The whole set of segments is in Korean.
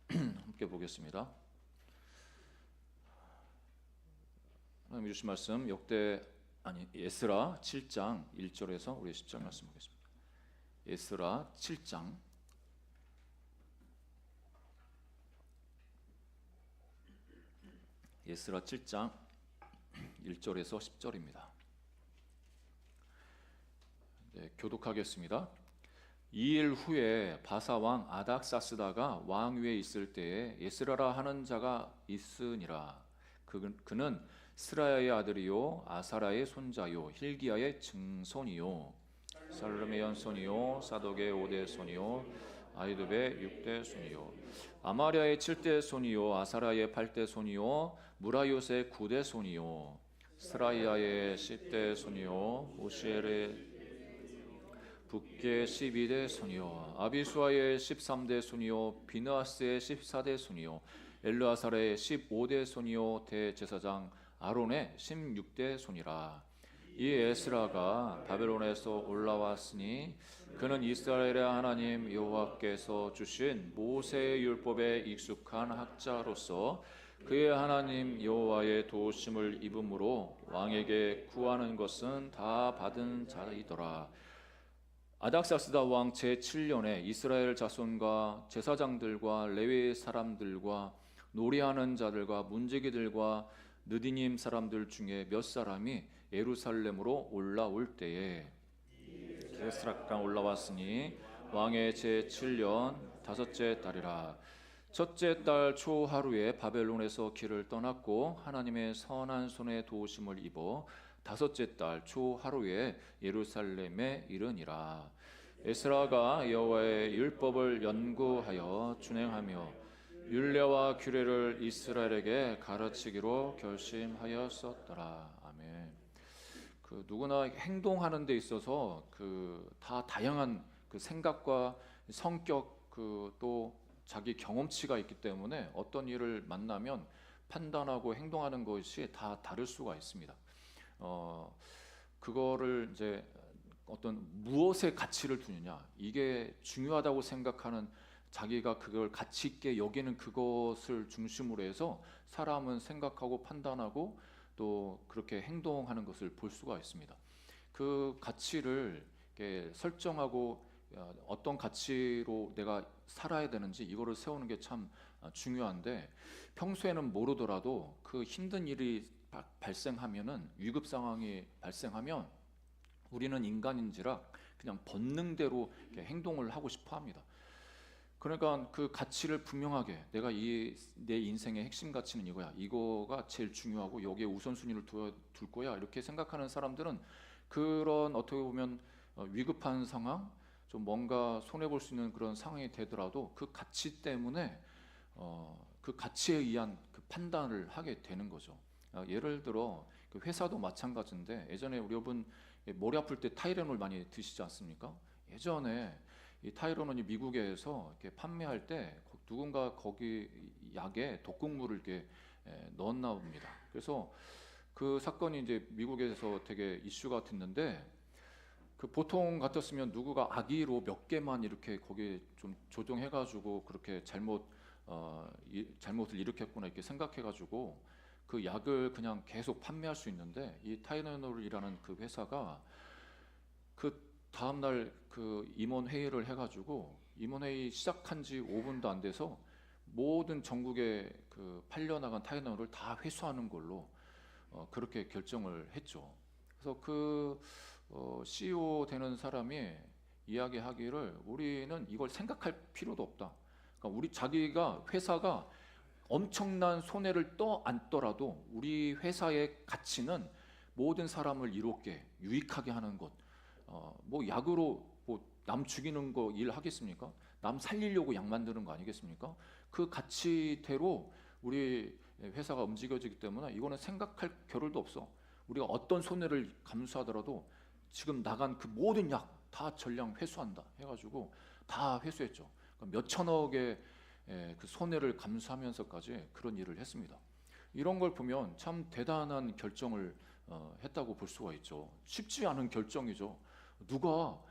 함께 보겠습니다. 하나님 주신 말씀 에스라 7장 1절에서 우리 10절 말씀 보겠습니다. 에스라 7장 에스라 7장 1절에서 10절입니다. 교독하겠습니다. 2일 후에 바사 왕 아닥사스다가 왕 위에 있을 때에 에스라라 하는 자가 있으니라. 그는 스라야의 아들이요 아사라의 손자요 힐기야의 증손이요 살룸의 연손이요 사독의 5대 손이요 아히두베의 6대 손이요 아마랴의 7대 손이요 아사라의 8대 손이요 무라요스의 9대 손이요 스라야의 10대 손이요 오시엘의 북계 12대 손이요 아비수아의 13대 손이요 비느하스의 14대 손이요 엘르아살의 15대 손이요 대제사장 아론의 16대 손이라. 이 에스라가 바벨론에서 올라왔으니 그는 이스라엘의 하나님 여호와께서 주신 모세의 율법에 익숙한 학자로서 그의 하나님 여호와의 도우심을 입음으로 왕에게 구하는 것은 다 받은 자이더라. 아닥사스다 왕 제7년에 이스라엘 자손과 제사장들과 레위 사람들과 노래하는 자들과 문지기들과 느디님 사람들 중에 몇 사람이 예루살렘으로 올라올 때에 에스라가 올라왔으니 왕의 제7년 다섯째 달이라. 첫째 달 초하루에 바벨론에서 길을 떠났고 하나님의 선한 손에 도우심을 입어 다섯째 달 초하루에 예루살렘에 이르니라. 에스라가 여호와의 율법을 연구하여 준행하며 율례와 규례를 이스라엘에게 가르치기로 결심하였었더라. 아멘. 누구나 행동하는 데 있어서 다 다양한 생각과 성격 또 자기 경험치가 있기 때문에 어떤 일을 만나면 판단하고 행동하는 것이 다 다를 수가 있습니다. 그거를 이제 어떤 무엇에 가치를 두느냐, 이게 중요하다고 생각하는 자기가 그걸 가치 있게 여기는 그것을 중심으로 해서 사람은 생각하고 판단하고 또 그렇게 행동하는 것을 볼 수가 있습니다. 그 가치를 이렇게 설정하고 어떤 가치로 내가 살아야 되는지 이거를 세우는 게 참 중요한데, 평소에는 모르더라도 그 힘든 일이 발생하면은, 위급 상황이 발생하면 우리는 인간인지라 그냥 본능대로 행동을 하고 싶어 합니다. 그러니까 그 가치를 분명하게, 내가 내 인생의 핵심 가치는 이거야, 이거가 제일 중요하고 여기에 우선순위를 둘 거야, 이렇게 생각하는 사람들은 그런 어떻게 보면 위급한 상황, 좀 뭔가 손해볼 수 있는 그런 상황이 되더라도 그 가치 때문에 그 가치에 의한 그 판단을 하게 되는 거죠. 예를 들어 회사도 마찬가지인데, 예전에 우리 여러분 머리 아플 때 타이레놀 많이 드시지 않습니까? 예전에 이 타이레놀이 미국에서 이렇게 판매할 때 누군가 거기 약에 독극물을 이렇게 넣었나 봅니다. 그래서 그 사건이 이제 미국에서 되게 이슈가 됐는데, 보통 같았으면 누구가 악의로 몇 개만 이렇게 거기에 좀 조정해가지고 그렇게 잘못을 일으켰구나 이렇게 생각해가지고 그 약을 그냥 계속 판매할 수 있는데, 이 타이레놀이라는 그 회사가 그 다음날 그 임원 회의를 해가지고, 임원 회의 시작한 지 5분도 안 돼서 모든 전국에 그 팔려나간 타이레놀을 다 회수하는 걸로 그렇게 결정을 했죠. 그래서 CEO 되는 사람이 이야기하기를, 우리는 이걸 생각할 필요도 없다. 그러니까 회사가 엄청난 손해를 안더라도 우리 회사의 가치는 모든 사람을 이롭게 유익하게 하는 것. 뭐 약으로 남 죽이는 거 일 하겠습니까? 남 살리려고 약 만드는 거 아니겠습니까? 그 가치대로 우리 회사가 움직여지기 때문에 이거는 생각할 겨를도 없어. 우리가 어떤 손해를 감수하더라도 지금 나간 그 모든 약 다 전량 회수한다 해가지고 다 회수했죠. 몇 천억의 그 손해를 감수하면서까지 그런 일을 했습니다. 이런 걸 보면 참 대단한 결정을 했다고 볼 수가 있죠. 쉽지 않은 결정이죠. 누가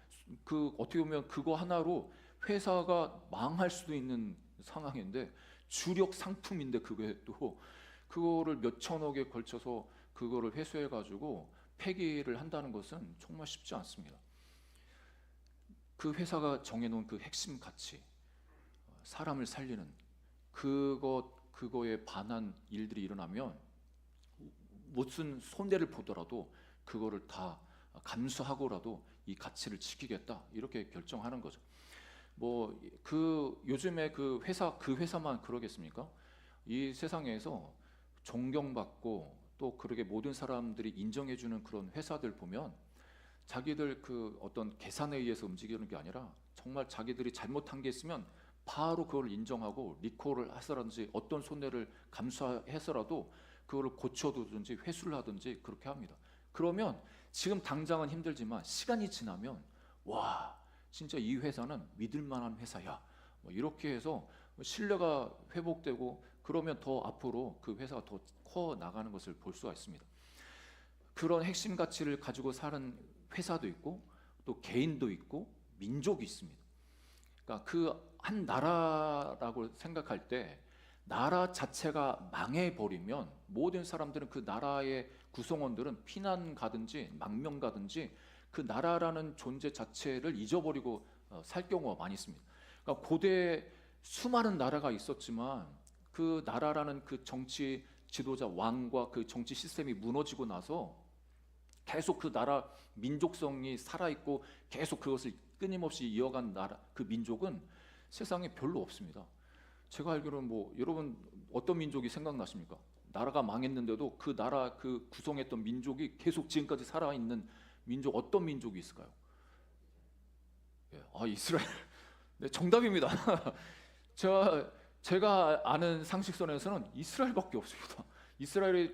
어떻게 보면 그거 하나로 회사가 망할 수도 있는 상황인데 주력 상품인데 그게 또 그거를 몇 천억에 걸쳐서 그거를 회수해 가지고 폐기를 한다는 것은 정말 쉽지 않습니다. 그 회사가 정해놓은 그 핵심 가치, 사람을 살리는 그거에 반한 일들이 일어나면 무슨 손해를 보더라도 그거를 다 감수하고라도 이 가치를 지키겠다 이렇게 결정하는 거죠. 뭐 그 요즘에 그 회사만 그러겠습니까? 이 세상에서 존경받고 또 그렇게 모든 사람들이 인정해주는 그런 회사들 보면 자기들 그 어떤 계산에 의해서 움직이는 게 아니라 정말 자기들이 잘못한 게 있으면 바로 그걸 인정하고 리콜을 하서라든지 어떤 손해를 감수해서라도 그거를 고쳐두든지 회수를 하든지 그렇게 합니다. 그러면 지금 당장은 힘들지만 시간이 지나면 와 진짜 이 회사는 믿을 만한 회사야 뭐 이렇게 해서 신뢰가 회복되고 그러면 더 앞으로 그 회사가 더 커 나가는 것을 볼 수가 있습니다. 그런 핵심 가치를 가지고 사는 회사도 있고 또 개인도 있고 민족이 있습니다. 그러니까 그 한 나라라고 생각할 때 나라 자체가 망해버리면 모든 사람들은 그 나라의 구성원들은 피난 가든지 망명 가든지 그 나라라는 존재 자체를 잊어버리고 살 경우가 많이 있습니다. 그러니까 고대 수많은 나라가 있었지만 그 나라라는 그 정치 지도자 왕과 그 정치 시스템이 무너지고 나서 계속 그 나라 민족성이 살아있고 계속 그것을 끊임없이 이어간 나라 그 민족은 세상에 별로 없습니다. 제가 알기로는 뭐 여러분 어떤 민족이 생각나십니까? 나라가 망했는데도 그 나라 그 구성했던 민족이 계속 지금까지 살아있는 민족 어떤 민족이 있을까요? 예, 이스라엘. 네, 정답입니다. 제가 아는 상식선에서는 이스라엘밖에 없습니다. 이스라엘이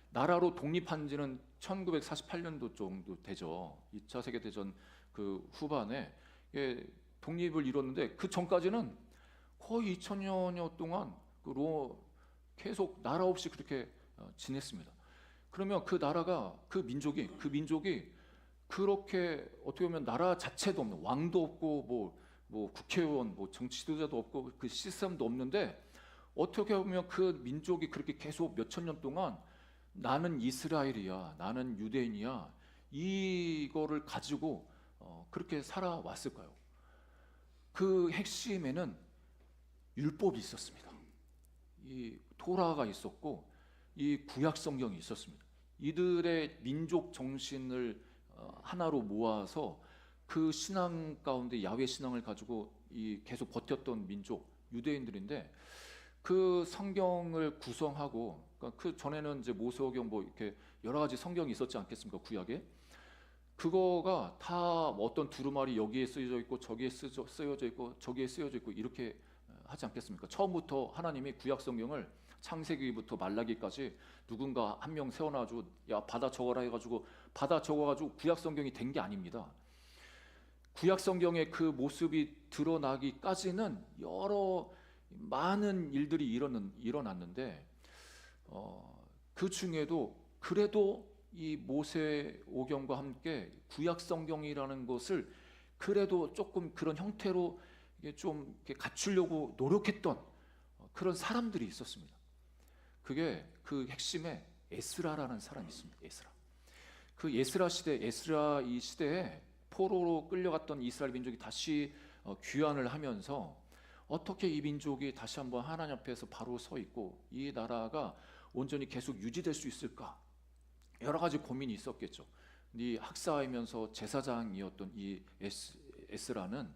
나라로 독립한 지는 1948년도 정도 되죠. 2차 세계대전 그 후반에 독립을 이뤘는데 그 전까지는 거의 2000여 동안 계속 나라 없이 그렇게 지냈습니다. 그러면 그 나라가 그 민족이 그렇게 어떻게 보면 나라 자체도 없는 왕도 없고 뭐 국회의원 뭐 정치 지도자도 없고 그 시스템도 없는데 어떻게 보면 그 민족이 그렇게 계속 몇천 년 동안 나는 이스라엘이야, 나는 유대인이야 이거를 가지고 그렇게 살아왔을까요? 그 핵심에는 율법이 있었습니다. 이 토라가 있었고 이 구약 성경이 있었습니다. 이들의 민족 정신을 하나로 모아서 그 신앙 가운데 야훼 신앙을 가지고 계속 버텼던 민족 유대인들인데 그 성경을 구성하고 그러니까 그 전에는 이제 모세오경 뭐 이렇게 여러 가지 성경이 있었지 않겠습니까? 구약에 그거가 다 어떤 두루마리 여기에 쓰여져 있고 저기에 쓰여져 있고 저기에 쓰여져 있고 이렇게 하지 않겠습니까? 처음부터 하나님이 구약 성경을 창세기부터 말라기까지 누군가 한 명 세워놔가지고 야 받아 적어라 해가지고 받아 적어가지고 구약 성경이 된 게 아닙니다. 구약 성경의 그 모습이 드러나기까지는 여러 많은 일들이 일어났는데 그 중에도 그래도 이 모세오경과 함께 구약 성경이라는 것을 그래도 조금 그런 형태로 좀 이렇게 갖추려고 노력했던 그런 사람들이 있었습니다. 그게 그 핵심에 에스라라는 사람이 있습니다. 에스라. 그 에스라 이 시대에 포로로 끌려갔던 이스라엘 민족이 다시 귀환을 하면서 어떻게 이 민족이 다시 한번 하나님 앞에서 바로 서 있고 이 나라가 온전히 계속 유지될 수 있을까? 여러 가지 고민이 있었겠죠. 이 학사이면서 제사장이었던 이 에스라는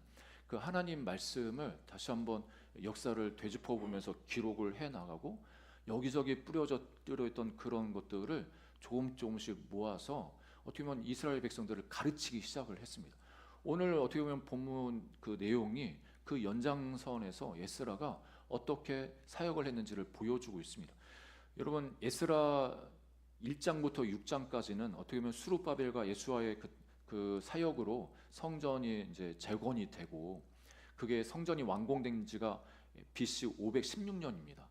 그 하나님 말씀을 다시 한번 역사를 되짚어 보면서 기록을 해 나가고 여기저기 뿌려져 있던 그런 것들을 조금씩 모아서 어떻게 보면 이스라엘 백성들을 가르치기 시작을 했습니다. 오늘 어떻게 보면 본문 그 내용이 그 연장선에서 에스라가 어떻게 사역을 했는지를 보여주고 있습니다. 여러분 에스라 1장부터 6장까지는 어떻게 보면 수룹바벨과 예수와의 그 사역으로 성전이 이제 재건이 되고 그게 성전이 완공된 지가 BC 516년입니다.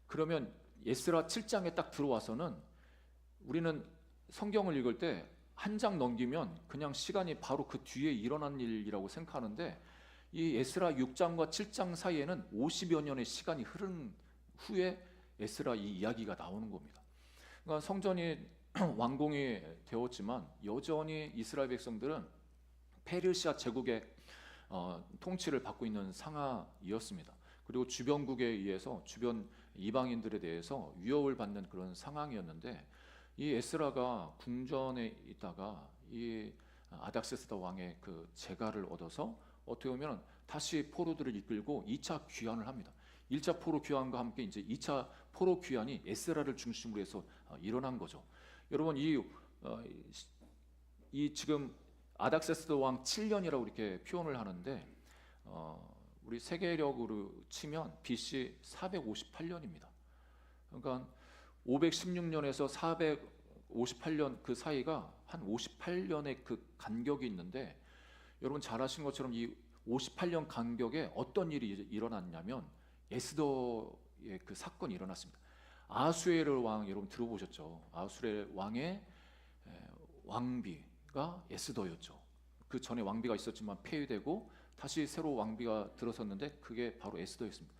그러면 에스라 7장에 딱 들어와서는 우리는 성경을 읽을 때 한 장 넘기면 그냥 시간이 바로 그 뒤에 일어난 일이라고 생각하는데 이 에스라 6장과 7장 사이에는 50여 년의 시간이 흐른 후에 에스라 이 이야기가 나오는 겁니다. 그러니까 성전이 완공이 되었지만 여전히 이스라엘 백성들은 페르시아 제국의 통치를 받고 있는 상황이었습니다. 그리고 주변국에 의해서 주변 이방인들에 대해서 위협을 받는 그런 상황이었는데, 이 에스라가 궁전에 있다가 이 아닥세스다 왕의 그 재가를 얻어서 어떻게 보면 다시 포로들을 이끌고 2차 귀환을 합니다. 1차 포로 귀환과 함께 이제 2차 포로 귀환이 에스라를 중심으로 해서 일어난 거죠. 여러분, 이 지금 아닥세스다 왕 7년이라고 이렇게 표현을 하는데, 우리 세계력으로 치면 BC 458년입니다. 그러니까 516년에서 458년 그 사이가 한 58년의 그 간격이 있는데, 여러분 잘 아시는 것처럼 이 58년 간격에 어떤 일이 일어났냐면 에스더의 그 사건이 일어났습니다. 아수에르 왕 여러분 들어보셨죠? 아수에르 왕의 왕비가 에스더였죠. 그 전에 왕비가 있었지만 폐위되고 다시 새로 왕비가 들어섰는데 그게 바로 에스더였습니다.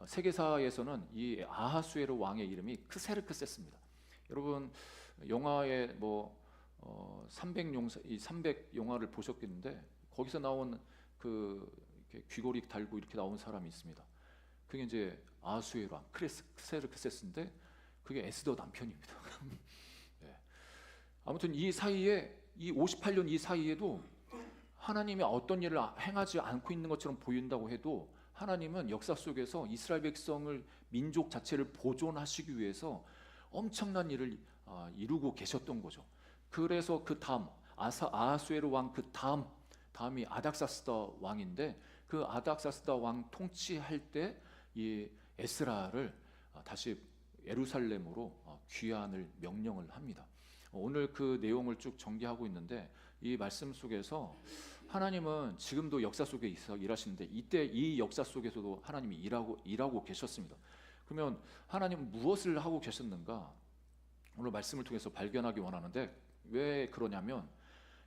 세계사에서는 이 아하수에르 왕의 이름이 크세르크세스입니다. 여러분 영화에 300 영화를 보셨겠는데 거기서 나온 그 이렇게 귀걸이 달고 이렇게 나온 사람이 있습니다. 그게 이제 아하수에르 왕 크세르크세스인데 그게 에스더 남편입니다. 네. 아무튼 이 사이에 이 58년 이 사이에도 하나님이 어떤 일을 행하지 않고 있는 것처럼 보인다고 해도 하나님은 역사 속에서 이스라엘 백성을 민족 자체를 보존하시기 위해서 엄청난 일을 이루고 계셨던 거죠. 그래서 그 다음 아하수에르 왕 그 다음이 아닥사스다 왕인데, 그 아닥사스다 왕 통치할 때 이 에스라를 다시 예루살렘으로 귀환을 명령을 합니다. 오늘 그 내용을 쭉 전개하고 있는데, 이 말씀 속에서 하나님은 지금도 역사 속에 있어 일하시는데 이때 이 역사 속에서도 하나님이 일하고 계셨습니다. 그러면 하나님은 무엇을 하고 계셨는가? 오늘 말씀을 통해서 발견하기 원하는데, 왜 그러냐면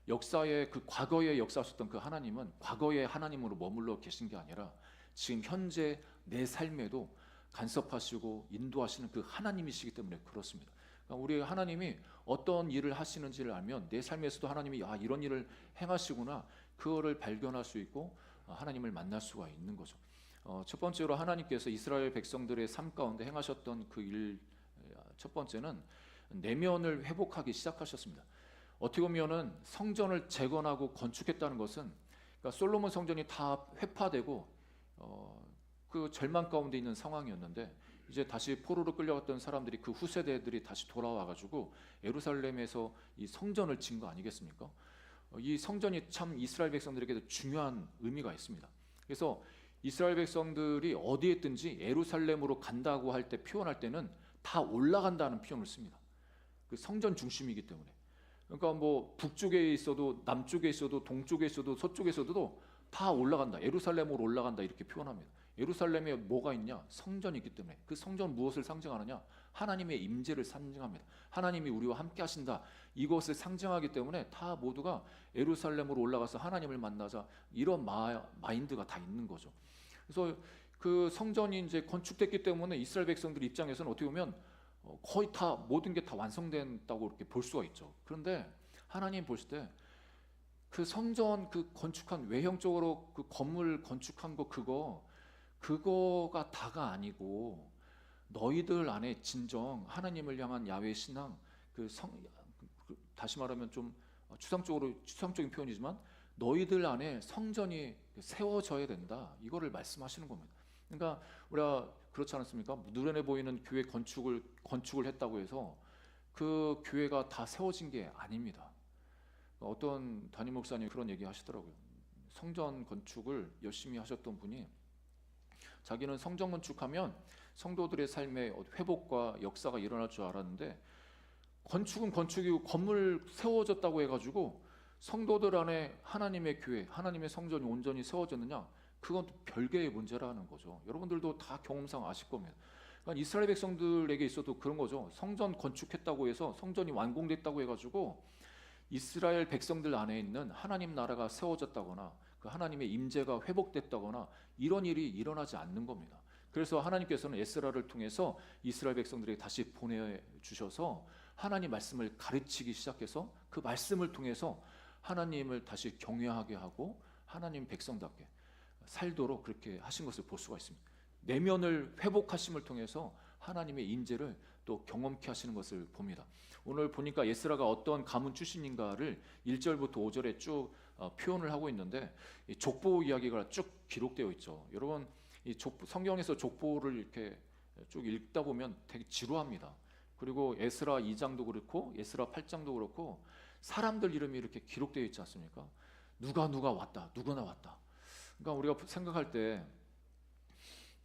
역사의 그 과거에 역사하셨던 그 하나님은 과거의 하나님으로 머물러 계신 게 아니라 지금 현재 내 삶에도 간섭하시고 인도하시는 그 하나님이시기 때문에 그렇습니다. 그러니까 우리 하나님이 어떤 일을 하시는지를 알면 내 삶에서도 하나님이 이런 일을 행하시구나, 그거를 발견할 수 있고 하나님을 만날 수가 있는 거죠. 첫 번째로 하나님께서 이스라엘 백성들의 삶 가운데 행하셨던 그 일, 첫 번째는 내면을 회복하기 시작하셨습니다. 어떻게 보면은 성전을 재건하고 건축했다는 것은, 그러니까 솔로몬 성전이 다 회파되고 그 절망 가운데 있는 상황이었는데, 이제 다시 포로로 끌려갔던 사람들이 그 후세대들이 다시 돌아와가지고 예루살렘에서 이 성전을 지은 거 아니겠습니까? 이 성전이 참 이스라엘 백성들에게도 중요한 의미가 있습니다. 그래서 이스라엘 백성들이 어디에 있든지 예루살렘으로 간다고 할 때 표현할 때는 다 올라간다는 표현을 씁니다. 그 성전 중심이기 때문에. 그러니까 북쪽에 있어도 남쪽에 있어도 동쪽에 있어도 서쪽에 있어도 다 올라간다, 예루살렘으로 올라간다 이렇게 표현합니다. 예루살렘에 뭐가 있냐? 성전이 있기 때문에. 그 성전 무엇을 상징하느냐? 하나님의 임재를 상징합니다. 하나님이 우리와 함께 하신다, 이것을 상징하기 때문에 다 모두가 예루살렘으로 올라가서 하나님을 만나자, 이런 마인드가 다 있는 거죠. 그래서 그 성전이 이제 건축됐기 때문에 이스라엘 백성들 입장에서는 어떻게 보면 거의 다 모든 게 다 완성된다고 이렇게 볼 수가 있죠. 그런데 하나님 보실 때 그 성전 그 건축한 외형적으로 그 건물 건축한 거 그거가 다가 아니고, 너희들 안에 진정 하나님을 향한 야훼 신앙, 다시 말하면 좀 추상적인 표현이지만 너희들 안에 성전이 세워져야 된다, 이거를 말씀하시는 겁니다. 그러니까 우리가 그렇지 않습니까? 눈에 보이는 교회 건축을 했다고 해서 그 교회가 다 세워진 게 아닙니다. 어떤 담임 목사님이 그런 얘기 하시더라고요. 성전 건축을 열심히 하셨던 분이, 자기는 성전 건축하면 성도들의 삶에 회복과 역사가 일어날 줄 알았는데, 건축은 건축이고 건물 세워졌다고 해가지고 성도들 안에 하나님의 교회, 하나님의 성전이 온전히 세워졌느냐? 그건 또 별개의 문제라는 거죠. 여러분들도 다 경험상 아실 겁니다. 그러니까 이스라엘 백성들에게 있어도 그런 거죠. 성전 건축했다고 해서 성전이 완공됐다고 해가지고 이스라엘 백성들 안에 있는 하나님 나라가 세워졌다거나 그 하나님의 임재가 회복됐다거나 이런 일이 일어나지 않는 겁니다. 그래서 하나님께서는 에스라를 통해서 이스라엘 백성들에게 다시 보내주셔서 하나님 말씀을 가르치기 시작해서 그 말씀을 통해서 하나님을 다시 경외하게 하고 하나님 백성답게 살도록 그렇게 하신 것을 볼 수가 있습니다. 내면을 회복하심을 통해서 하나님의 인재를 또 경험케 하시는 것을 봅니다. 오늘 보니까 에스라가 어떤 가문 출신인가를 1절부터 5절에 쭉 표현을 하고 있는데 이 족보 이야기가 쭉 기록되어 있죠. 여러분 이 성경에서 족보를 이렇게 쭉 읽다 보면 되게 지루합니다. 그리고 에스라 2장도 그렇고 에스라 8장도 그렇고 사람들 이름이 이렇게 기록되어 있지 않습니까? 누가 왔다, 누구나 왔다. 그러니까 우리가 생각할 때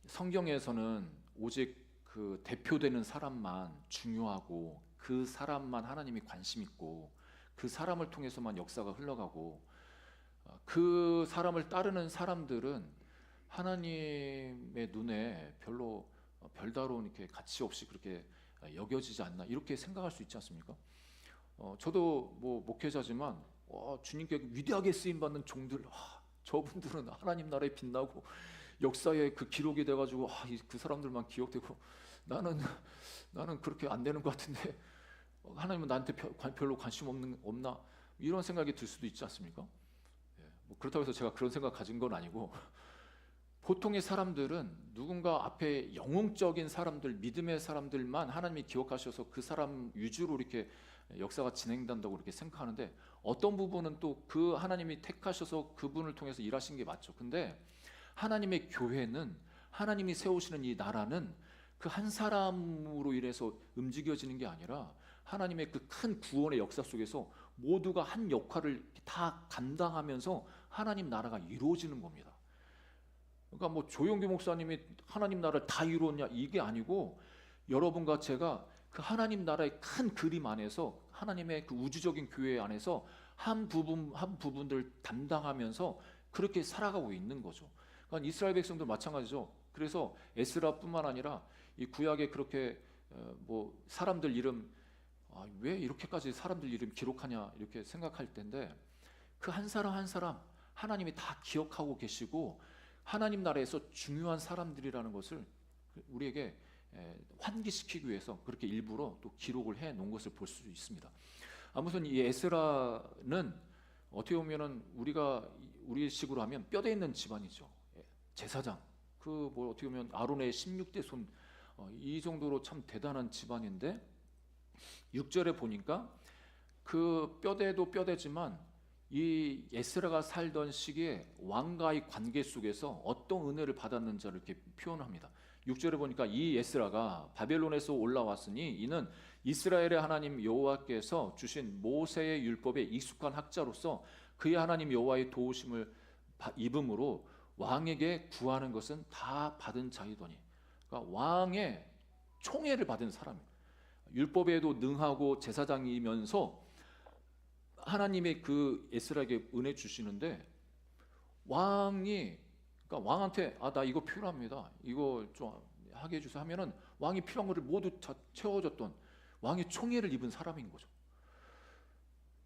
성경에서는 오직 그 대표되는 사람만 중요하고 그 사람만 하나님이 관심 있고 그 사람을 통해서만 역사가 흘러가고 그 사람을 따르는 사람들은 하나님의 눈에 별로 별다른 이렇게 가치 없이 그렇게 여겨지지 않나 이렇게 생각할 수 있지 않습니까? 저도 뭐 목회자지만 주님께 위대하게 쓰임 받는 종들, 저분들은 하나님 나라에 빛나고 역사에 그 기록이 돼가지고 그 사람들만 기억되고 나는 그렇게 안 되는 것 같은데 하나님은 나한테 별로 관심 없나 이런 생각이 들 수도 있지 않습니까? 뭐 그렇다고 해서 제가 그런 생각 가진 건 아니고 보통의 사람들은 누군가 앞에 영웅적인 사람들, 믿음의 사람들만 하나님이 기억하셔서 그 사람 위주로 이렇게 역사가 진행된다고 이렇게 생각하는데 어떤 부분은 또 그 하나님이 택하셔서 그분을 통해서 일하신 게 맞죠. 근데 하나님의 교회는 하나님이 세우시는 이 나라는 그 한 사람으로 인해서 움직여지는 게 아니라 하나님의 그 큰 구원의 역사 속에서 모두가 한 역할을 다 감당하면서 하나님 나라가 이루어지는 겁니다. 그러니까 뭐 조용기 목사님이 하나님 나라를 다 이루었냐 이게 아니고 여러분과 제가 그 하나님 나라의 큰 그림 안에서 하나님의 그 우주적인 교회 안에서 한 부분들 담당하면서 그렇게 살아가고 있는 거죠. 그러니까 이스라엘 백성도 마찬가지죠. 그래서 에스라뿐만 아니라 이 구약에 그렇게 뭐 사람들 이름 왜 이렇게까지 사람들 이름 기록하냐 이렇게 생각할 텐데 그 한 사람 한 사람 하나님이 다 기억하고 계시고 하나님 나라에서 중요한 사람들이라는 것을 우리에게 환기시키기 위해서 그렇게 일부러 또 기록을 해 놓은 것을 볼 수 있습니다. 아무튼 이 에스라는 어떻게 보면은 우리 식으로 하면 뼈대 있는 집안이죠. 제사장 그 뭐 어떻게 보면 아론의 16대 손 이 정도로 참 대단한 집안인데 6절에 보니까 그 뼈대도 뼈대지만 이 에스라가 살던 시기에 왕과의 관계 속에서 어떤 은혜를 받았는지를 이렇게 표현합니다. 6절에 보니까 이 에스라가 바벨론에서 올라왔으니 이는 이스라엘의 하나님 여호와께서 주신 모세의 율법에 익숙한 학자로서 그의 하나님 여호와의 도우심을 입음으로 왕에게 구하는 것은 다 받은 자이더니, 그러니까 왕의 총애를 받은 사람입니다. 율법에도 능하고 제사장이면서 하나님의 그 에스라에게 은혜 주시는데 왕이 그러니까 왕한테 나 이거 필요합니다. 이거 좀 하게 해주세요 하면은 왕이 필요한 것을 모두 다 채워줬던 왕의 총애를 입은 사람인 거죠.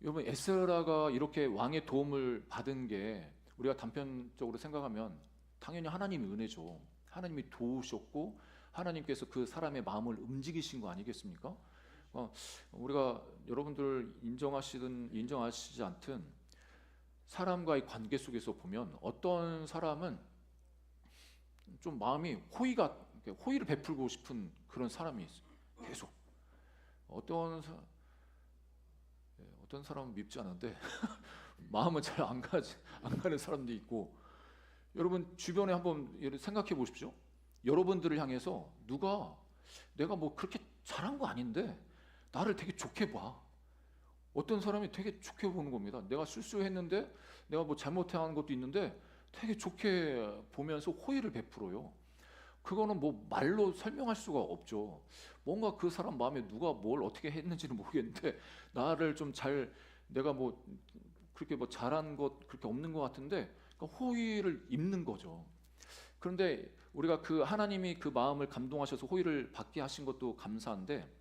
여러분 에스라가 이렇게 왕의 도움을 받은 게 우리가 단편적으로 생각하면 당연히 하나님의 은혜죠. 하나님이 도우셨고 하나님께서 그 사람의 마음을 움직이신 거 아니겠습니까? 우리가 여러분들 인정하시든 인정하시지 않든 사람과의 관계 속에서 보면 어떤 사람은 좀 마음이 호의를 베풀고 싶은 그런 사람이 있어요. 계속 어떤 사람은 밉지 않은데 마음은 잘 안 가는 사람도 있고 여러분 주변에 한번 생각해 보십시오. 여러분들을 향해서 내가 뭐 그렇게 잘한 거 아닌데 나를 되게 좋게 봐. 어떤 사람이 되게 좋게 보는 겁니다. 내가 실수했는데 내가 뭐 잘못한 것도 있는데 되게 좋게 보면서 호의를 베풀어요. 그거는 뭐 말로 설명할 수가 없죠. 뭔가 그 사람 마음에 누가 뭘 어떻게 했는지는 모르겠는데 나를 좀 내가 뭐 그렇게 뭐 잘한 것 그렇게 없는 것 같은데 그러니까 호의를 입는 거죠. 그런데 우리가 그 하나님이 그 마음을 감동하셔서 호의를 받게 하신 것도 감사한데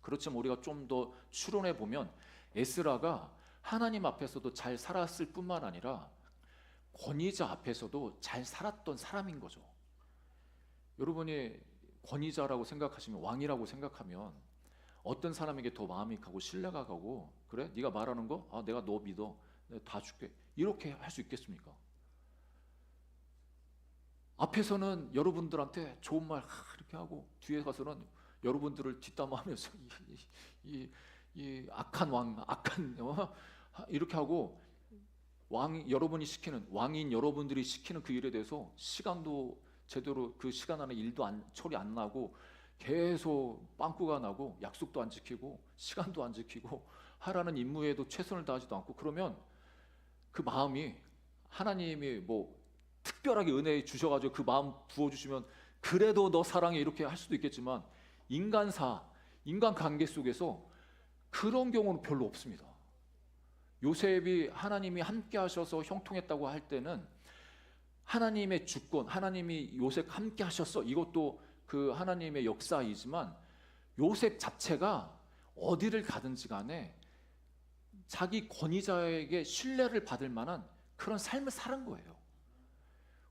그렇지만 우리가 좀 더 추론해 보면 에스라가 하나님 앞에서도 잘 살았을 뿐만 아니라 권위자 앞에서도 잘 살았던 사람인 거죠. 여러분이 권위자라고 생각하시면, 왕이라고 생각하면 어떤 사람에게 더 마음이 가고 신뢰가 가고, 그래? 네가 말하는 거? 아, 내가 너 믿어. 내가 다 줄게. 이렇게 할 수 있겠습니까? 앞에서는 여러분들한테 좋은 말 이렇게 하고, 뒤에 가서는 여러분들을 뒷담화하면서 이 악한 왕, 악한 이렇게 하고, 여러분이 시키는, 왕인 여러분들이 시키는 그 일에 대해서 시간도 제대로 그 시간 안에 일도 처리 안 나고, 계속 빵꾸가 나고, 약속도 안 지키고 시간도 안 지키고 하라는 임무에도 최선을 다하지도 않고, 그러면 그 마음이, 하나님이 뭐 특별하게 은혜 주셔가지고 그 마음 부어주시면 그래도 너 사랑해 이렇게 할 수도 있겠지만, 인간 관계 속에서 그런 경우는 별로 없습니다. 요셉이 하나님이 함께 하셔서 형통했다고 할 때는 하나님의 주권, 하나님이 요셉 함께 하셨어, 이것도 그 하나님의 역사이지만, 요셉 자체가 어디를 가든지 간에 자기 권위자에게 신뢰를 받을 만한 그런 삶을 사는 거예요.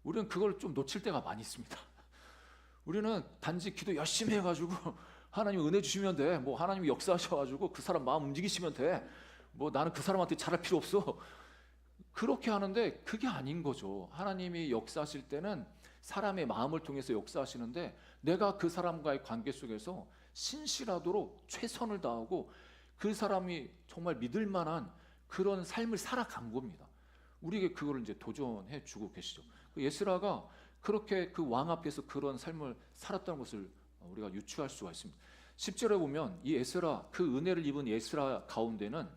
우리는 그걸 좀 놓칠 때가 많이 있습니다. 우리는 단지 기도 열심히 해가지고 하나님 은혜 주시면 돼, 뭐 하나님이 역사하셔가지고 그 사람 마음 움직이시면 돼, 뭐 나는 그 사람한테 잘할 필요 없어, 그렇게 하는데 그게 아닌 거죠. 하나님이 역사하실 때는 사람의 마음을 통해서 역사하시는데, 내가 그 사람과의 관계 속에서 신실하도록 최선을 다하고 그 사람이 정말 믿을 만한 그런 삶을 살아간 겁니다. 우리에게 그거를 이제 도전해 주고 계시죠. 에스라가 그렇게 그 왕 앞에서 그런 삶을 살았다는 것을 우리가 유추할 수가 있습니다. 10절에 보면 이 에스라, 그 은혜를 입은 에스라 가운데는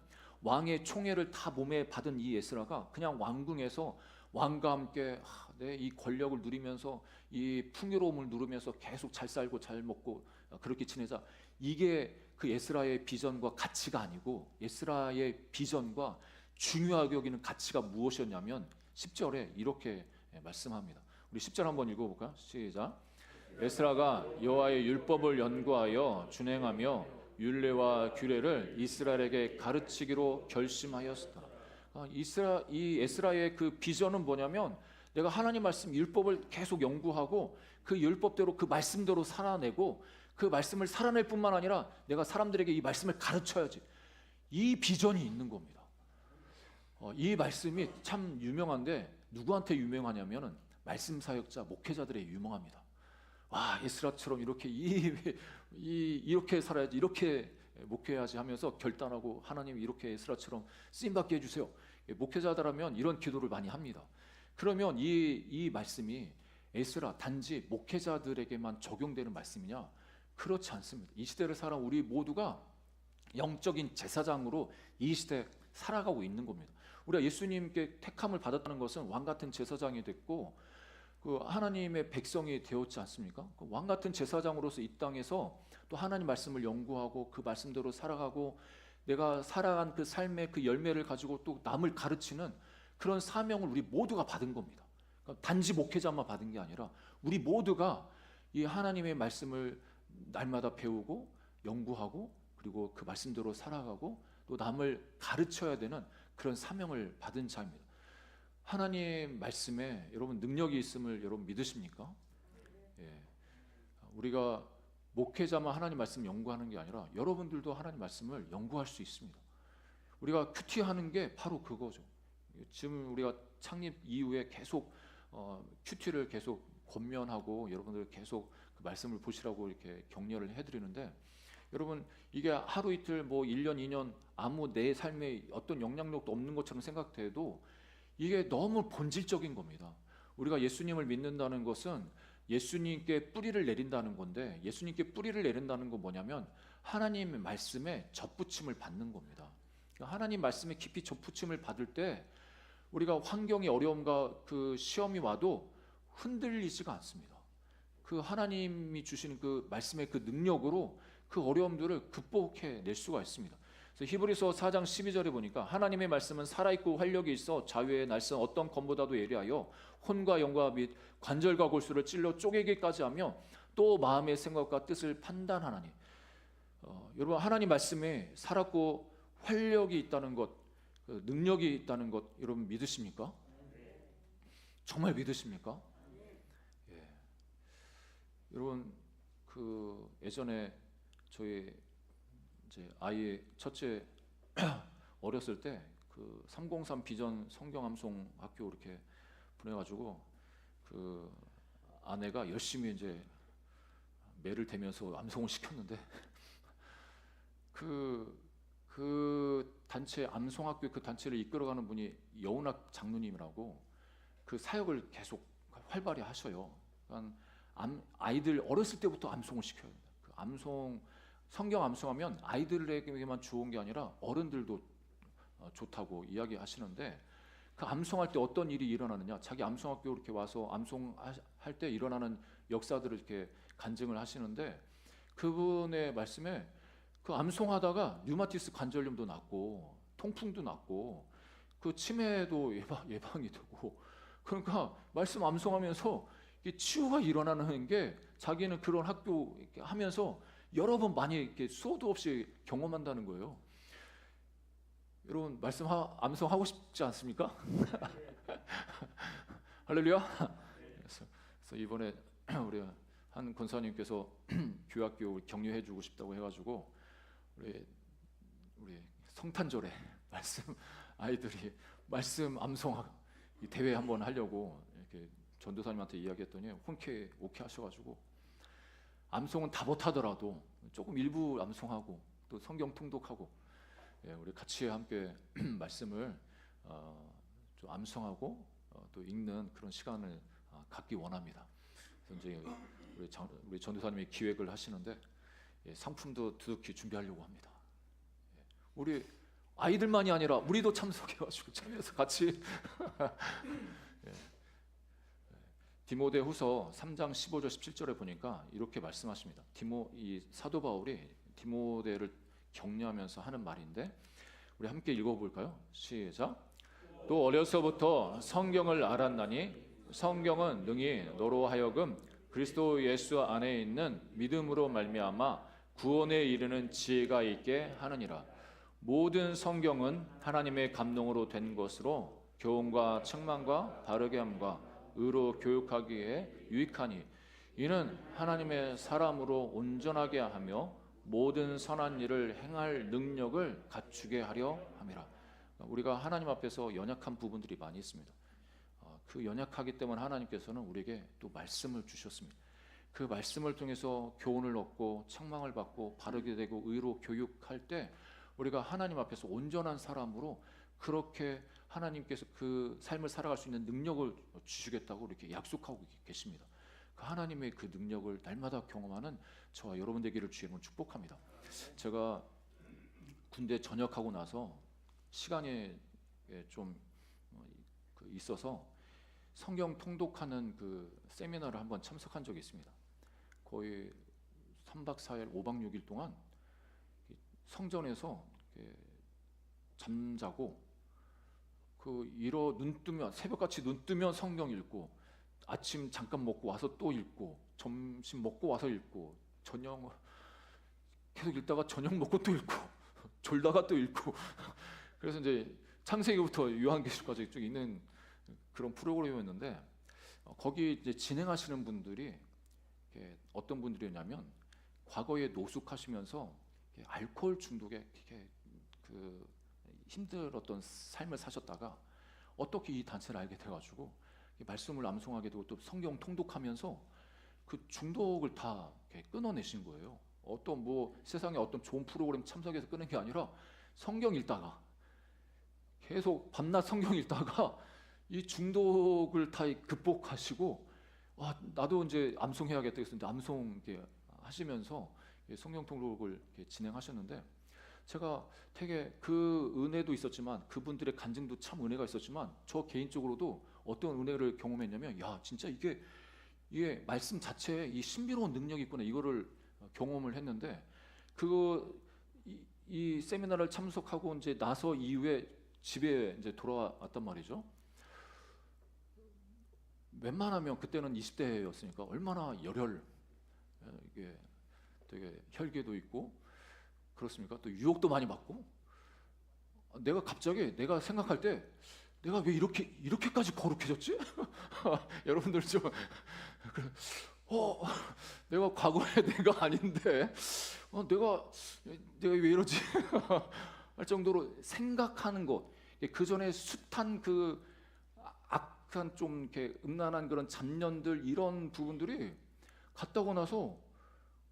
왕의 총애를 다 몸에 받은 이 에스라가 그냥 왕궁에서 왕과 함께 이 권력을 누리면서 이 풍요로움을 누리면서 계속 잘 살고 잘 먹고 그렇게 지내자, 이게 그 에스라의 비전과 가치가 아니고, 에스라의 비전과 중요하게 여기는 가치가 무엇이었냐면 10절에 이렇게 말씀합니다. 우리 10절 한번 읽어볼까요? 시작. 에스라가 여호와의 율법을 연구하여 준행하며 율례와 규례를 이스라엘에게 가르치기로 결심하였다. 이 에스라의 그 비전은 뭐냐면, 내가 하나님 말씀 율법을 계속 연구하고 그 율법대로 그 말씀대로 살아내고, 그 말씀을 살아낼 뿐만 아니라 내가 사람들에게 이 말씀을 가르쳐야지, 이 비전이 있는 겁니다. 이 말씀이 참 유명한데, 누구한테 유명하냐면은 말씀 사역자, 목회자들의 유명합니다. 와, 에스라처럼 이렇게 살아야지, 이렇게 목회해야지 하면서 결단하고, 하나님 이렇게 에스라처럼 쓰임받게 해주세요. 목회자들하면 이런 기도를 많이 합니다. 그러면 이 말씀이 에스라 단지 목회자들에게만 적용되는 말씀이냐? 그렇지 않습니다. 이 시대를 살아 우리 모두가 영적인 제사장으로 이 시대에 살아가고 있는 겁니다. 우리가 예수님께 택함을 받았다는 것은 왕 같은 제사장이 됐고 그 하나님의 백성이 되었지 않습니까? 그 왕 같은 제사장으로서 이 땅에서 또 하나님 말씀을 연구하고 그 말씀대로 살아가고, 내가 살아간 그 삶의 그 열매를 가지고 또 남을 가르치는 그런 사명을 우리 모두가 받은 겁니다. 그러니까 단지 목회자만 받은 게 아니라 우리 모두가 이 하나님의 말씀을 날마다 배우고 연구하고, 그리고 그 말씀대로 살아가고 또 남을 가르쳐야 되는 그런 사명을 받은 자입니다. 하나님 말씀에 여러분 능력이 있음을 여러분 믿으십니까? 예. 우리가 목회자만 하나님 말씀 연구하는 게 아니라 여러분들도 하나님 말씀을 연구할 수 있습니다. 우리가 큐티하는 게 바로 그거죠. 지금 우리가 창립 이후에 계속 큐티를 계속 권면하고 여러분들 계속 그 말씀을 보시라고 이렇게 격려를 해드리는데, 여러분 이게 하루 이틀 뭐 1년 2년 아무 내 삶에 어떤 영향력도 없는 것처럼 생각돼도 이게 너무 본질적인 겁니다. 우리가 예수님을 믿는다는 것은 예수님께 뿌리를 내린다는 건데, 예수님께 뿌리를 내린다는 건 뭐냐면 하나님의 말씀에 접붙임을 받는 겁니다. 하나님 말씀에 깊이 접붙임을 받을 때 우리가 환경의 어려움과 그 시험이 와도 흔들리지가 않습니다. 그 하나님이 주시는 그 말씀의 그 능력으로 그 어려움들을 극복해 낼 수가 있습니다. 그래서 히브리서 4장 12절에 보니까 하나님의 말씀은 살아있고 활력이 있어 자유의 날선 어떤 검보다도 예리하여 혼과 영과 및 관절과 골수를 찔러 쪼개기까지 하며 또 마음의 생각과 뜻을 판단하나니. 여러분 하나님 말씀에 살았고 활력이 있다는 것, 그 능력이 있다는 것 여러분 믿으십니까? 정말 믿으십니까? 예. 여러분 그 예전에 저희 이제 아이 첫째 어렸을 때 그 303 비전 성경 암송 학교 이렇게 보내가지고 그 아내가 열심히 이제 매를 대면서 암송을 시켰는데 그 단체 암송학교 그 단체를 이끌어가는 분이 여운학 장로님이라고 그 사역을 계속 활발히 하셔요. 그러니까 아이들 어렸을 때부터 암송을 시켜요. 그 암송 성경 암송하면 아이들에게만 좋은 게 아니라 어른들도 좋다고 이야기하시는데 그 암송할 때 어떤 일이 일어나느냐? 자기 암송학교 이렇게 와서 암송할 때 일어나는 역사들을 이렇게 간증을 하시는데 그분의 말씀에 그 암송하다가 류마티스 관절염도 낫고 통풍도 낫고 그 치매도 예방이 되고 그러니까 말씀 암송하면서 치유가 일어나는 게 자기는 그런 학교 하면서 여러 번 많이 이렇게 수도 없이 경험한다는 거예요. 여러분 말씀 암송하고 싶지 않습니까? 할렐루야. 그래서 이번에 우리 한 권사님께서 교학교 격려해주고 싶다고 해가지고 우리 성탄절에 말씀 아이들이 말씀 암송 대회 한번 하려고 이렇게 전도사님한테 이야기했더니 흔쾌히 오케이 하셔가지고 암송은 다 못하더라도 조금 일부 암송하고 또 성경 통독하고 우리 같이 함께 말씀을 좀 암송하고 또 읽는 그런 시간을 갖기 원합니다. 그래서 이제 우리 전도사님이 기획을 하시는데 상품도 두둑히 준비하려고 합니다. 우리 아이들만이 아니라 우리도 참석해가지고 참여해서 같이 디모데후서 3장 15절 17절에 보니까 이렇게 말씀하십니다. 이 사도 바울이 디모데를 격려하면서 하는 말인데 우리 함께 읽어볼까요? 시작. 또 어려서부터 성경을 알았나니 성경은 능히 너로 하여금 그리스도 예수 안에 있는 믿음으로 말미암아 구원에 이르는 지혜가 있게 하느니라. 모든 성경은 하나님의 감동으로 된 것으로 교훈과 책망과 바르게 함과 의로 교육하기에 유익하니 이는 하나님의 사람으로 온전하게 하며 모든 선한 일을 행할 능력을 갖추게 하려 함이라. 우리가 하나님 앞에서 연약한 부분들이 많이 있습니다. 그 연약하기 때문에 하나님께서는 우리에게 또 말씀을 주셨습니다. 그 말씀을 통해서 교훈을 얻고 책망을 받고 바르게 되고 의로 교육할 때 우리가 하나님 앞에서 온전한 사람으로 그렇게 하나님께서 그 삶을 살아갈 수 있는 능력을 주시겠다고 이렇게 약속하고 계십니다. 하나님의 그 능력을 날마다 경험하는 저와 여러분 되기를 주님은 축복합니다. 제가 군대 전역하고 나서 시간이 좀 있어서 성경 통독하는 그 세미나를 한번 참석한 적이 있습니다. 거의 3박 4일, 5박 6일 동안 성전에서 잠자고 눈 뜨면 새벽같이 눈 뜨면 성경 읽고 아침 잠깐 먹고 와서 또 읽고 점심 먹고 와서 읽고 저녁 계속 읽다가 저녁 먹고 또 읽고 졸다가 또 읽고 그래서 이제 창세기부터 요한계시록까지 쭉 있는 그런 프로그램이었는데 거기 이제 진행하시는 분들이 어떤 분들이었냐면 과거에 노숙하시면서 알코올 중독에 그 힘들었던 삶을 사셨다가 어떻게 이 단체를 알게 돼가지고 말씀을 암송하게 되고 또 성경 통독하면서 그 중독을 다 끊어내신 거예요. 어떤 세상에 어떤 좋은 프로그램 참석해서 끊은 게 아니라 성경 읽다가 계속 밤낮 성경 읽다가 이 중독을 다 극복하시고 나도 이제 암송해야겠다 했는데 암송 하시면서 성경 통독을 진행하셨는데 제가 되게 그 은혜도 있었지만 그분들의 간증도 참 은혜가 있었지만 저 개인적으로도 어떤 은혜를 경험했냐면 진짜 이게 말씀 자체에 이 신비로운 능력이 있구나 이거를 경험을 했는데 이 세미나를 참석하고 이제 나서 이후에 집에 이제 돌아왔단 말이죠. 웬만하면 그때는 20대였으니까 얼마나 이게 되게 혈기도 있고 그렇습니까? 또 유혹도 많이 받고 내가 갑자기 내가 생각할 때 내가 왜 이렇게까지 거룩해졌지? 여러분들 좀 내가 과거에 내가 아닌데 내가 왜 이러지? 할 정도로 생각하는 것, 그 전에 숱한 그 악한 좀 이렇게 음란한 그런 잡념들, 이런 부분들이 갔다고 나서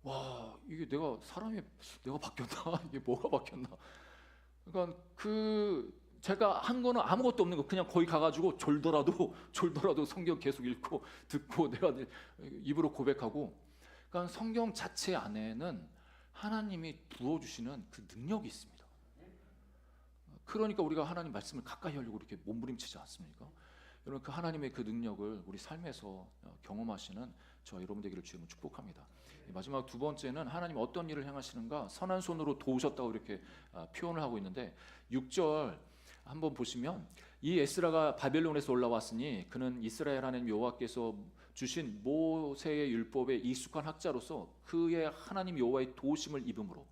와, 이게 내가 바뀌었나? 이게 뭐가 바뀌었나? 그러니까 제가 한 거는 아무것도 없는 거, 그냥 거기 가가지고 졸더라도 성경 계속 읽고 듣고 내가 입으로 고백하고. 그러니까 성경 자체 안에는 하나님이 부어주시는 그 능력이 있습니다. 그러니까 우리가 하나님 말씀을 가까이 하려고 이렇게 몸부림치지 않습니까? 여러분, 그 하나님의 그 능력을 우리 삶에서 경험하시는 저 여러분 되기를 주님은 축복합니다. 마지막 두 번째는 하나님 어떤 일을 행하시는가, 선한 손으로 도우셨다고 이렇게 표현을 하고 있는데, 6절 한번 보시면, 이 에스라가 바벨론에서 올라왔으니 그는 이스라엘 하나님 여호와께서 주신 모세의 율법에 익숙한 학자로서 그의 하나님 여호와의 도우심을 입음으로,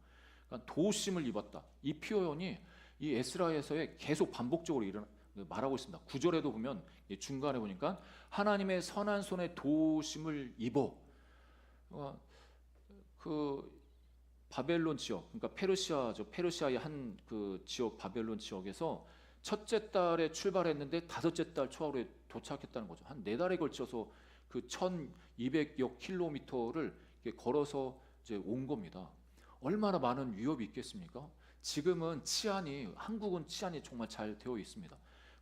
그러니까 도우심을 입었다. 이 표현이 이 에스라에서의 계속 반복적으로 말하고 있습니다. 9절에도 보면 중간에 보니까 하나님의 선한 손에 도우심을 입어. 그 바벨론 지역, 그러니까 페르시아의 한 그 지역, 바벨론 지역에서 첫째 달에 출발했는데 다섯째 달 초하루에 도착했다는 거죠. 한 4달에 걸쳐서 그 1200여 킬로미터를 걸어서 이제 온 겁니다. 얼마나 많은 위협이 있겠습니까? 지금은 한국은 치안이 정말 잘 되어 있습니다.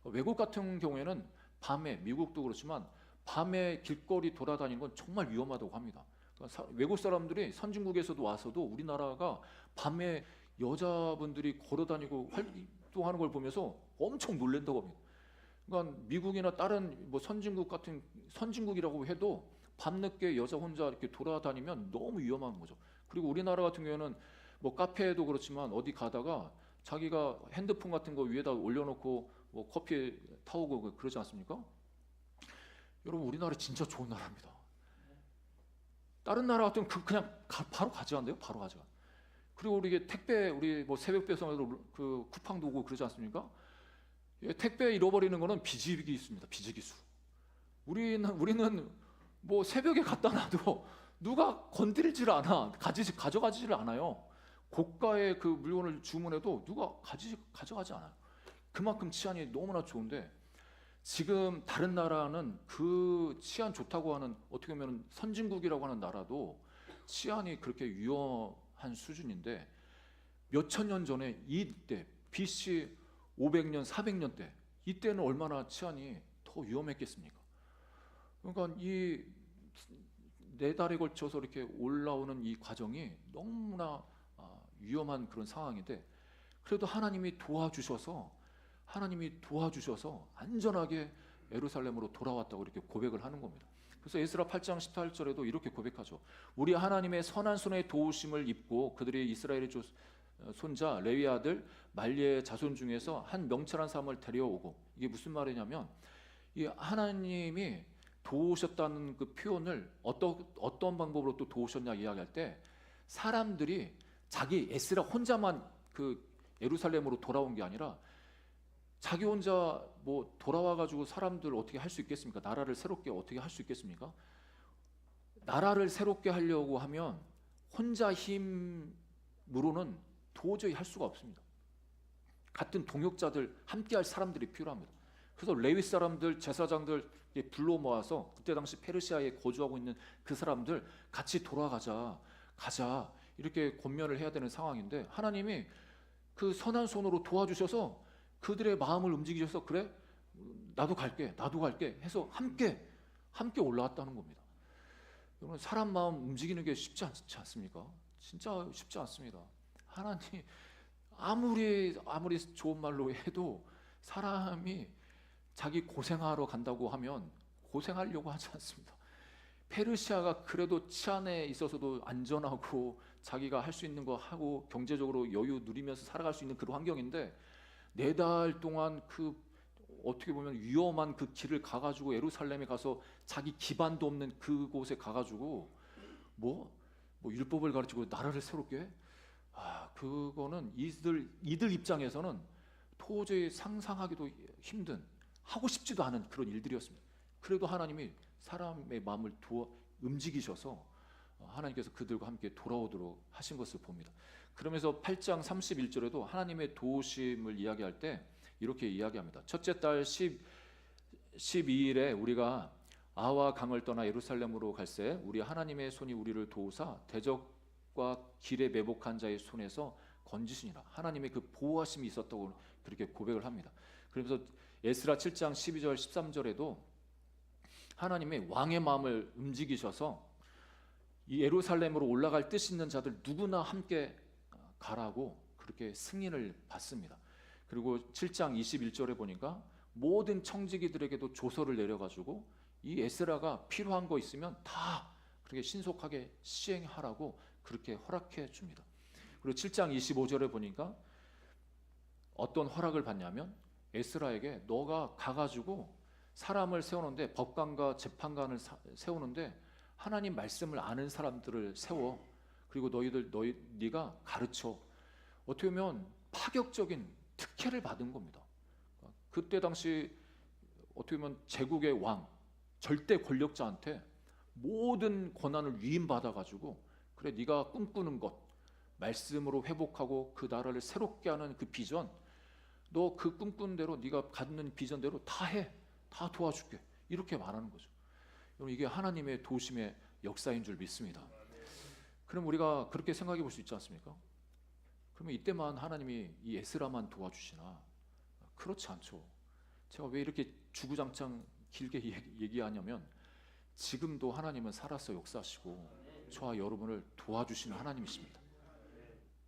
외국 같은 경우에는 밤에, 미국도 그렇지만 밤에 길거리 돌아다니는 건 정말 위험하다고 합니다. 그러니까 외국 사람들이 선진국에서도 와서도 우리나라가 밤에 여자분들이 걸어다니고 활동하는 걸 보면서 엄청 놀란다고 합니다. 그러니까 미국이나 다른 뭐 선진국이라고 해도 밤늦게 여자 혼자 이렇게 돌아다니면 너무 위험한 거죠. 그리고 우리나라 같은 경우에는 뭐 카페에도 그렇지만 어디 가다가 자기가 핸드폰 같은 거 위에다 올려놓고 뭐 커피 타오고 그러지 않습니까? 여러분, 우리나라 진짜 좋은 나라입니다. 다른 나라 같으면 그냥 바로 가져간대요. 바로 가져가. 그리고 우리 뭐 새벽 배송에도 그 쿠팡도 오고 그러지 않습니까? 택배 잃어버리는 거는 비지기 있습니다. 비지기수. 우리는 뭐 새벽에 갖다 놔도 누가 건드리질 않아. 가져가지를 않아요. 고가의 그 물건을 주문해도 누가 가져가지 않아요. 그만큼 치안이 너무나 좋은데, 지금 다른 나라는 그 치안 좋다고 하는, 어떻게 보면 선진국이라고 하는 나라도 치안이 그렇게 위험한 수준인데, 몇천 년 전에 이때 BC 500년, 400년 때, 이때는 얼마나 치안이 더 위험했겠습니까? 그러니까 이 4달에 걸쳐서 이렇게 올라오는 이 과정이 너무나 위험한 그런 상황인데, 그래도 하나님이 도와주셔서 안전하게 예루살렘으로 돌아왔다고 이렇게 고백을 하는 겁니다. 그래서 에스라 8장 18절에도 이렇게 고백하죠. 우리 하나님의 선한 손의 도우심을 입고 그들이 이스라엘의 손자 레위 아들 말리의 자손 중에서 한 명철한 사람을 데려오고, 이게 무슨 말이냐면, 이 하나님이 도우셨다는 그 표현을 어떤 방법으로 또 도우셨냐 이야기할 때, 사람들이 자기 에스라 혼자만 그 예루살렘으로 돌아온 게 아니라 자기 혼자 뭐 돌아와가지고 사람들 어떻게 할 수 있겠습니까? 나라를 새롭게 어떻게 할 수 있겠습니까? 나라를 새롭게 하려고 하면 혼자 힘으로는 도저히 할 수가 없습니다. 같은 동역자들, 함께할 사람들이 필요합니다. 그래서 레위 사람들, 제사장들 불러 모아서 그때 당시 페르시아에 거주하고 있는 그 사람들 같이 가자 이렇게 권면을 해야 되는 상황인데, 하나님이 그 선한 손으로 도와주셔서 그들의 마음을 움직이셔서, 그래 나도 갈게 해서 함께 올라왔다는 겁니다. 여러분, 사람 마음 움직이는 게 쉽지 않지 않습니까? 진짜 쉽지 않습니다. 하나님 아무리 좋은 말로 해도 사람이 자기 고생하러 간다고 하면 고생하려고 하지 않습니다. 페르시아가 그래도 치안에 있어서도 안전하고 자기가 할 수 있는 거 하고 경제적으로 여유 누리면서 살아갈 수 있는 그런 환경인데, 4달 동안 그 어떻게 보면 위험한 그 길을 가가지고 예루살렘에 가서 자기 기반도 없는 그곳에 가가지고 뭐 율법을 가르치고 나라를 새롭게, 그거는 이들 입장에서는 도저히 상상하기도 힘든 하고 싶지도 않은 그런 일들이었습니다. 그래도 하나님이 사람의 마음을 움직이셔서 하나님께서 그들과 함께 돌아오도록 하신 것을 봅니다. 그러면서 8장 31절에도 하나님의 도우심을 이야기할 때 이렇게 이야기합니다. 첫째 달 12일에 우리가 아와 강을 떠나 예루살렘으로 갈새 우리 하나님의 손이 우리를 도우사 대적과 길에 매복한 자의 손에서 건지시니라. 하나님의 그 보호하심이 있었다고 그렇게 고백을 합니다. 그러면서 에스라 7장 12절 13절에도 하나님의 왕의 마음을 움직이셔서 이 예루살렘으로 올라갈 뜻 있는 자들 누구나 함께 가라고 그렇게 승인을 받습니다. 그리고 7장 21절에 보니까 모든 청지기들에게도 조서를 내려가지고 이 에스라가 필요한 거 있으면 다 그렇게 신속하게 시행하라고 그렇게 허락해 줍니다. 그리고 7장 25절에 보니까 어떤 허락을 받냐면 에스라에게 너가 가가지고 사람을 세우는데 법관과 재판관을 세우는데 하나님 말씀을 아는 사람들을 세워. 그리고 네가 가르쳐. 어떻게 보면 파격적인 특혜를 받은 겁니다. 그때 당시 어떻게 보면 제국의 왕, 절대 권력자한테 모든 권한을 위임받아 가지고 그래 네가 꿈꾸는 것 말씀으로 회복하고 그 나라를 새롭게 하는 그 비전, 너 그 꿈꾸는 대로 네가 갖는 비전대로 다 해. 다 도와줄게. 이렇게 말하는 거죠. 여러분, 이게 하나님의 도우심의 역사인 줄 믿습니다. 그럼 우리가 그렇게 생각해 볼 수 있지 않습니까? 그러면 이때만 하나님이 이 에스라만 도와주시나? 그렇지 않죠. 제가 왜 이렇게 주구장창 길게 얘기하냐면 지금도 하나님은 살아서 역사하시고 저와 여러분을 도와주시는 하나님이십니다.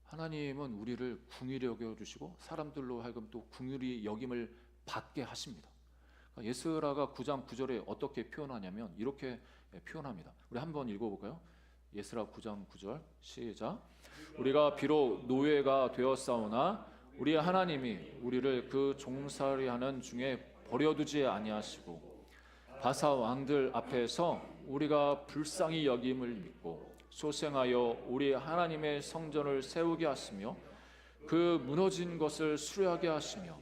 하나님은 우리를 긍휼히 여겨주시고 사람들로 하여금 또 긍휼히 여김을 받게 하십니다. 에스라가 9장 9절에 어떻게 표현하냐면 이렇게 표현합니다. 우리 한번 읽어볼까요? 에스라 9장 9절 시작. 우리가 비록 노예가 되었사오나 우리 하나님이 우리를 그 종살이하는 중에 버려두지 아니하시고 바사 왕들 앞에서 우리가 불쌍히 여김을 믿고 소생하여 우리 하나님의 성전을 세우게 하시며 그 무너진 것을 수리하게 하시며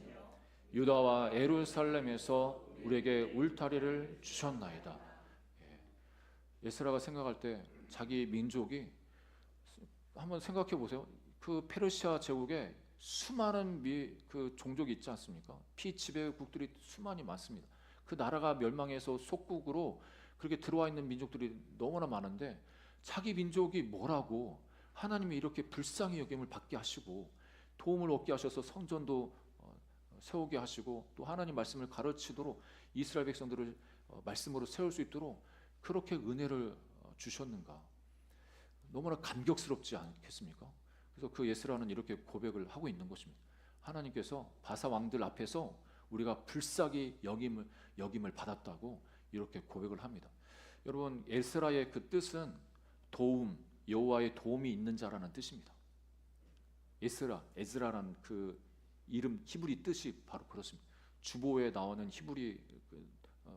유다와 예루살렘에서 우리에게 울타리를 주셨나이다. 에스라가 생각할 때 자기 민족이 한번 생각해 보세요. 그 페르시아 제국에 수많은 그 종족이 있지 않습니까? 피지배국들이 수많이 많습니다. 그 나라가 멸망해서 속국으로 그렇게 들어와 있는 민족들이 너무나 많은데 자기 민족이 뭐라고 하나님이 이렇게 불쌍히 여김을 받게 하시고 도움을 얻게 하셔서 성전도 세우게 하시고 또 하나님 말씀을 가르치도록 이스라엘 백성들을 말씀으로 세울 수 있도록 그렇게 은혜를 주셨는가? 너무나 감격스럽지 않겠습니까? 그래서 그 에스라는 이렇게 고백을 하고 있는 것입니다. 하나님께서 바사 왕들 앞에서 우리가 불쌍히 여김을 받았다고 이렇게 고백을 합니다. 여러분, 에스라의 그 뜻은 도움, 여호와의 도움이 있는 자라는 뜻입니다. 에스라라는 그 이름 히브리 뜻이 바로 그렇습니다. 주보에 나오는 히브리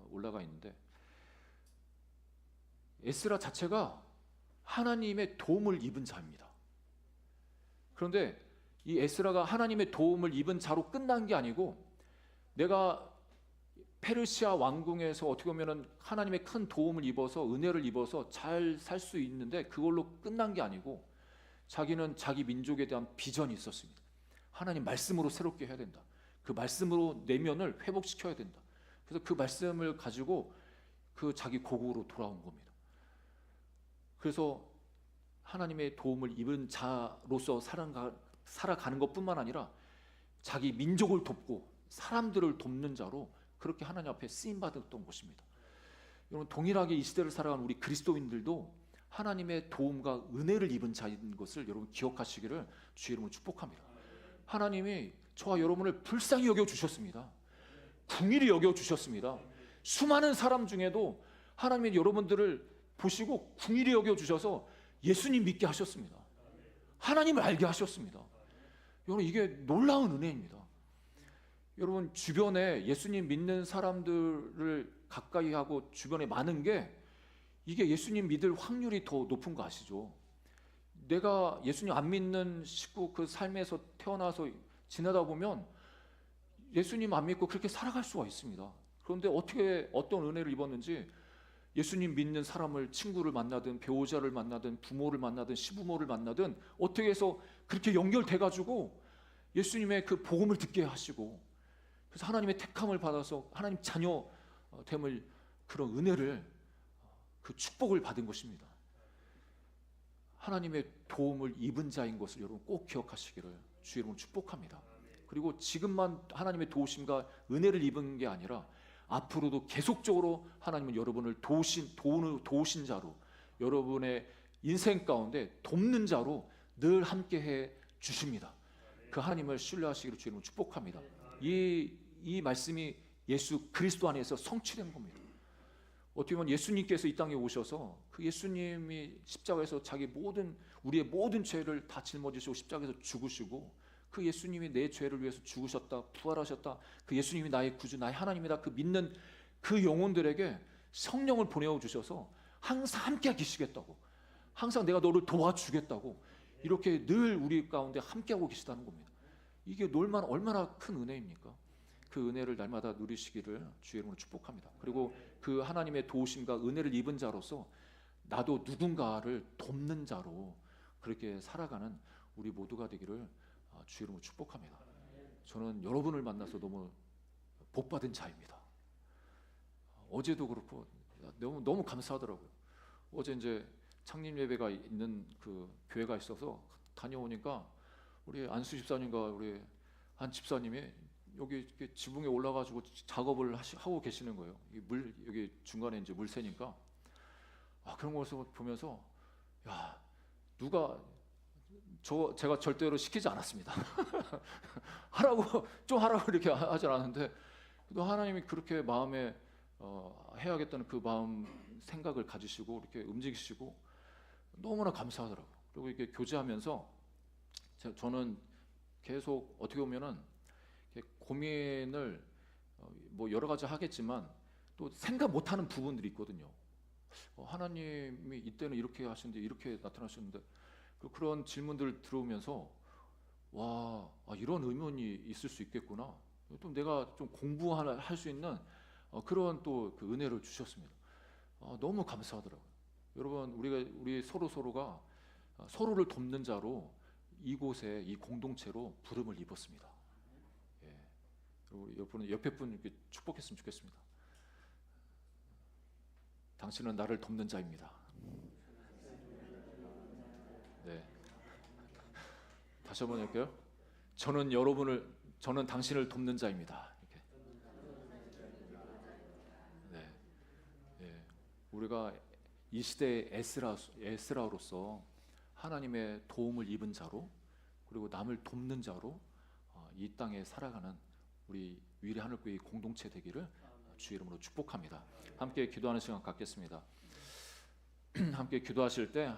올라가 있는데 에스라 자체가 하나님의 도움을 입은 자입니다. 그런데 이 에스라가 하나님의 도움을 입은 자로 끝난 게 아니고 내가 페르시아 왕궁에서 어떻게 보면 하나님의 큰 도움을 입어서 은혜를 입어서 잘 살 수 있는데 그걸로 끝난 게 아니고 자기는 자기 민족에 대한 비전이 있었습니다. 하나님 말씀으로 새롭게 해야 된다. 그 말씀으로 내면을 회복시켜야 된다. 그래서 그 말씀을 가지고 그 자기 고국으로 돌아온 겁니다. 그래서 하나님의 도움을 입은 자로서 살아가는 것뿐만 아니라 자기 민족을 돕고 사람들을 돕는 자로 그렇게 하나님 앞에 쓰임받았던 것입니다. 여러분, 동일하게 이 시대를 살아가는 우리 그리스도인들도 하나님의 도움과 은혜를 입은 자인 것을 여러분 기억하시기를 주의 이름으로 축복합니다. 하나님이 저와 여러분을 불쌍히 여겨주셨습니다. 긍휼히 여겨주셨습니다. 수많은 사람 중에도 하나님이 여러분들을 보시고 긍휼히 여겨주셔서 예수님 믿게 하셨습니다. 하나님을 알게 하셨습니다. 여러분, 이게 놀라운 은혜입니다. 여러분, 주변에 예수님 믿는 사람들을 가까이 하고 주변에 많은 게 이게 예수님 믿을 확률이 더 높은 거 아시죠? 내가 예수님 안 믿는 식구 그 삶에서 태어나서 지내다 보면 예수님 안 믿고 그렇게 살아갈 수가 있습니다. 그런데 어떻게 어떤 은혜를 입었는지 예수님 믿는 사람을 친구를 만나든 배우자를 만나든 부모를 만나든 시부모를 만나든 어떻게 해서 그렇게 연결돼 가지고 예수님의 그 복음을 듣게 하시고 그래서 하나님의 택함을 받아서 하나님 자녀됨을 그런 은혜를 그 축복을 받은 것입니다. 하나님의 도움을 입은 자인 것을 여러분 꼭 기억하시기를 주의 이름으로 축복합니다. 그리고 지금만 하나님의 도우심과 은혜를 입은 게 아니라 앞으로도 계속적으로 하나님은 여러분을 도우신 자로 여러분의 인생 가운데 돕는 자로 늘 함께해 주십니다. 그 하나님을 신뢰하시기를 주의 이름으로 축복합니다. 이 말씀이 예수 그리스도 안에서 성취된 겁니다. 어떻게 보면 예수님께서 이 땅에 오셔서 그 예수님이 십자가에서 우리의 모든 죄를 다 짊어지시고 십자가에서 죽으시고 그 예수님이 내 죄를 위해서 죽으셨다 부활하셨다 그 예수님이 나의 구주 나의 하나님이다 그 믿는 그 영혼들에게 성령을 보내어 주셔서 항상 함께 계시겠다고 항상 내가 너를 도와주겠다고 이렇게 늘 우리 가운데 함께하고 계시다는 겁니다. 이게 얼마나 큰 은혜입니까? 그 은혜를 날마다 누리시기를 주의 이름으로 축복합니다. 그리고 그 하나님의 도우심과 은혜를 입은 자로서 나도 누군가를 돕는 자로 그렇게 살아가는 우리 모두가 되기를 주의 이름으로 축복합니다. 저는 여러분을 만나서 너무 복받은 자입니다. 어제도 그렇고 너무 감사하더라고요. 어제 이제 창립 예배가 있는 그 교회가 있어서 다녀오니까 우리 안수 집사님과 우리 한 집사님이 여기 이렇게 지붕에 올라가지고 작업을 하고 계시는 거예요. 여기 중간에 이제 물 새니까 그런 것을 보면서 제가 절대로 시키지 않았습니다. 하라고 이렇게 하지 않았는데 또 하나님이 그렇게 마음에 해야겠다는 그 마음 생각을 가지시고 이렇게 움직이시고 너무나 감사하더라고요. 그리고 이렇게 교제하면서 저는 계속 어떻게 보면은 고민을 뭐 여러 가지 하겠지만 또 생각 못하는 부분들이 있거든요. 하나님이 이때는 이렇게 하시는데 이렇게 나타나셨는데 그런 질문들 들어오면서 이런 의문이 있을 수 있겠구나. 또 내가 좀 공부할 수 있는 그런 또 그 은혜를 주셨습니다. 너무 감사하더라고요. 여러분 우리 서로가 서로를 돕는 자로 이곳에 이 공동체로 부름을 입었습니다. 우리 옆에 분 이렇게 축복했으면 좋겠습니다. 당신은 나를 돕는 자입니다. 네. 다시 한번 할게요. 저는 당신을 돕는 자입니다. 이렇게. 네. 네. 우리가 이 시대의 에스라로서 하나님의 도움을 입은 자로 그리고 남을 돕는 자로 이 땅에 살아가는 우리 위례 하늘교회 공동체 되기를 주의 이름으로 축복합니다. 함께 기도하는 시간 갖겠습니다. 함께 기도하실 때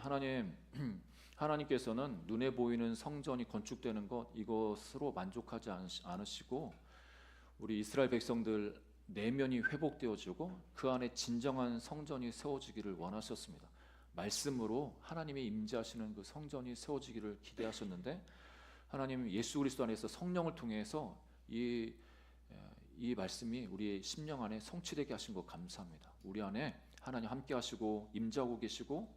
하나님께서는 눈에 보이는 성전이 건축되는 것 이것으로 만족하지 않으시고 우리 이스라엘 백성들 내면이 회복되어지고 그 안에 진정한 성전이 세워지기를 원하셨습니다. 말씀으로 하나님이 임재하시는 그 성전이 세워지기를 기대하셨는데 하나님 예수 그리스도 안에서 성령을 통해서 이 말씀이 우리의 심령 안에 성취되게 하신 것 감사합니다. 우리 안에 하나님 함께 하시고 임재하고 계시고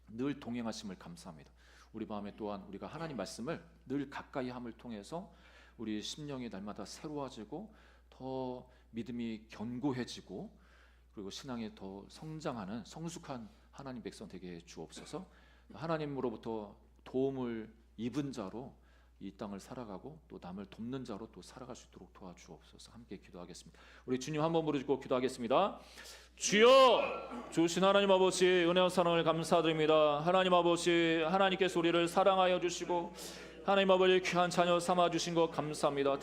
늘 동행하심을 감사합니다. 우리 마음에 또한 우리가 하나님 말씀을 늘 가까이 함을 통해서 우리 심령이 날마다 새로워지고 더 믿음이 견고해지고 그리고 신앙이 더 성장하는 성숙한 하나님 백성 되게 해 주옵소서. 하나님으로부터 도움을 입은 자로 이 땅을 살아가고 또 남을 돕는 자로 또 살아갈 수 있도록 도와주옵소서. 함께 기도하겠습니다. 우리 주님 한번 부르짖고 기도하겠습니다. 주여, 주신 하나님 아버지 은혜와 사랑을 감사드립니다. 하나님 아버지 하나님께서 우리를 사랑하여 주시고 하나님 아버지 귀한 자녀 삼아 주신 것 감사합니다.